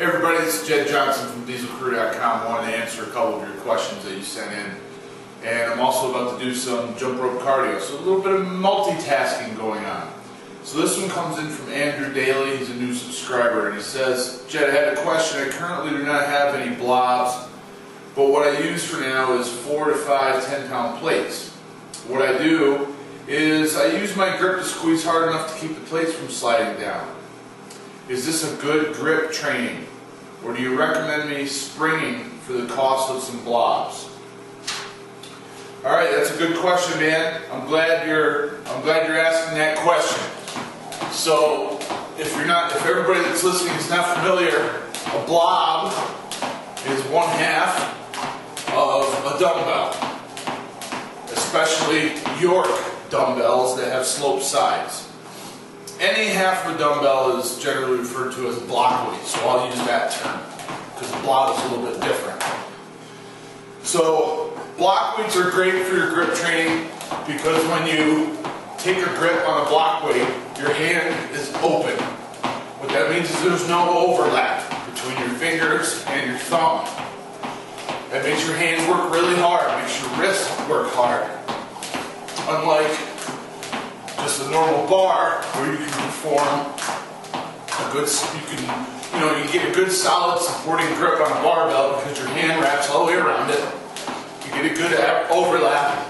Hey everybody, this is Jed Johnson from DieselCrew.com. I wanted to answer a couple of your questions that you sent in. And I'm also about to do some jump rope cardio, so a little bit of multitasking going on. So this one comes in from Andrew Daly. He's a new subscriber, and he says, Jed, I had a question. I currently do not have any blobs, but what I use for now is 4 to 5 10-pound plates. What I do is I use my grip to squeeze hard enough to keep the plates from sliding down. Is this a good grip training, or do you recommend me springing for the cost of some blobs? All right, that's a good question, man. I'm glad you're asking that question. So, if everybody that's listening is not familiar, a blob is 1/2 of a dumbbell, especially York dumbbells that have sloped sides. Any half of a dumbbell is generally referred to as a block weight, so I'll use that term because the blob is a little bit different. So block weights are great for your grip training because when you take a grip on a block weight, your hand is open. What that means is there's no overlap between your fingers and your thumb. That makes your hands work really hard, makes your wrists work hard. Unlike just a normal bar where you can perform a good, you can get a good solid supporting grip on a barbell because your hand wraps all the way around it. You get a good overlap,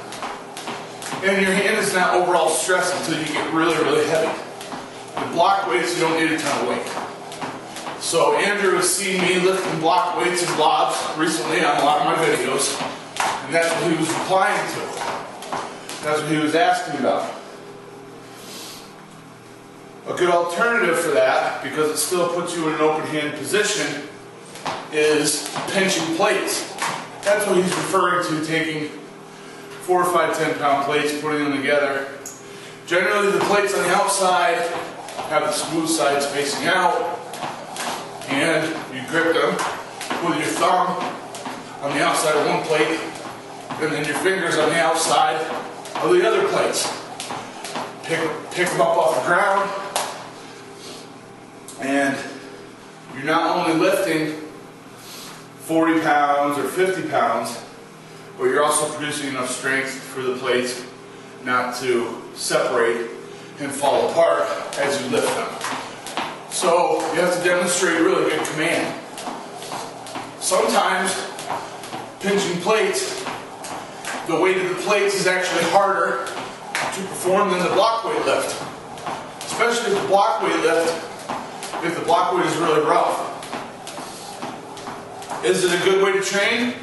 and your hand is not overall stressed until you get really, really heavy. With block weights, you don't need a ton of weight. So Andrew has seen me lifting block weights and blobs recently on a lot of my videos, and that's what he was replying to. That's what he was asking about. A good alternative for that, because it still puts you in an open hand position, is pinching plates. That's what he's referring to, taking 4 or 5 10-pound plates, putting them together. Generally the plates on the outside have the smooth sides facing out, and you grip them with your thumb on the outside of one plate, and then your fingers on the outside of the other plates. Pick them up off the ground, and you're not only lifting 40 pounds or 50 pounds, but you're also producing enough strength for the plates not to separate and fall apart as you lift them. So you have to demonstrate really good command. Sometimes pinching plates, the weight of the plates is actually harder to perform than the block weight lift, especially if the block weight lift, if the block weight is really rough. Is it a good way to train?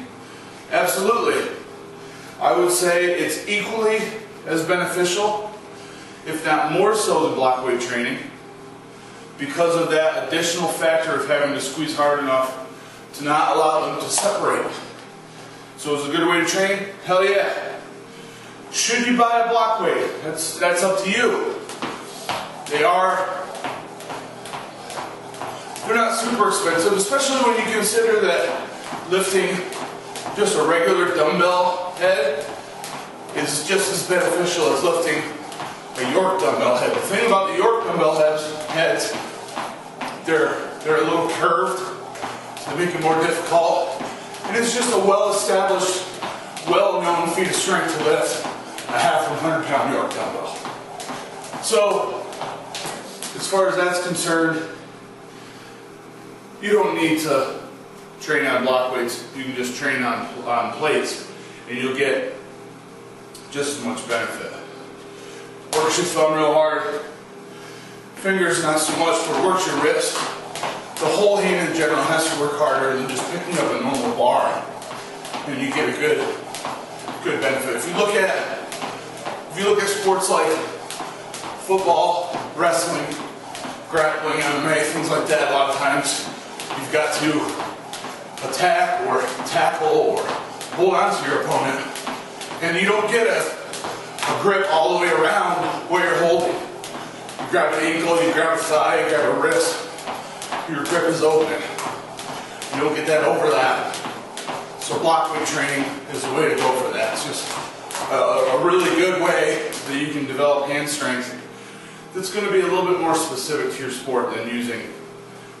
Absolutely. I would say it's equally as beneficial, if not more so than block weight training, because of that additional factor of having to squeeze hard enough to not allow them to separate. So is it a good way to train? Hell yeah. Should you buy a block weight? That's up to you. They're not super expensive, especially when you consider that lifting just a regular dumbbell head is just as beneficial as lifting a York dumbbell head. The thing about the York dumbbell heads, they're a little curved, so they make it more difficult, and it's just a well-established, well-known feat of strength to lift a 100-pound York dumbbell. So, as far as that's concerned, you don't need to train on block weights. You can just train on plates, and you'll get just as much benefit. Works your thumb real hard. Fingers not so much, but works your wrist. The whole hand in general has to work harder than just picking up a normal bar, and you get a good benefit. If you look at sports like football, wrestling, grappling, MMA, things like that, a lot of times you've got to attack or tackle or hold on to your opponent, and you don't get a grip all the way around where you're holding. You grab an ankle, you grab a thigh, you grab a wrist, your grip is open. You don't get that overlap. So block weight training is the way to go for that. It's just a really good way that you can develop hand strength that's going to be a little bit more specific to your sport than using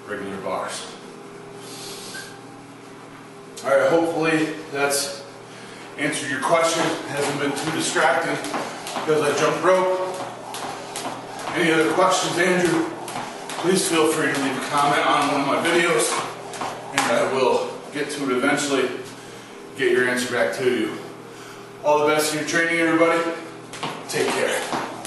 regular bars. Alright, hopefully that's answered your question. Hasn't been too distracting because I jumped rope. Any other questions, Andrew? Please feel free to leave a comment on one of my videos and I will get to it eventually, get your answer back to you. All the best in your training, everybody. Take care.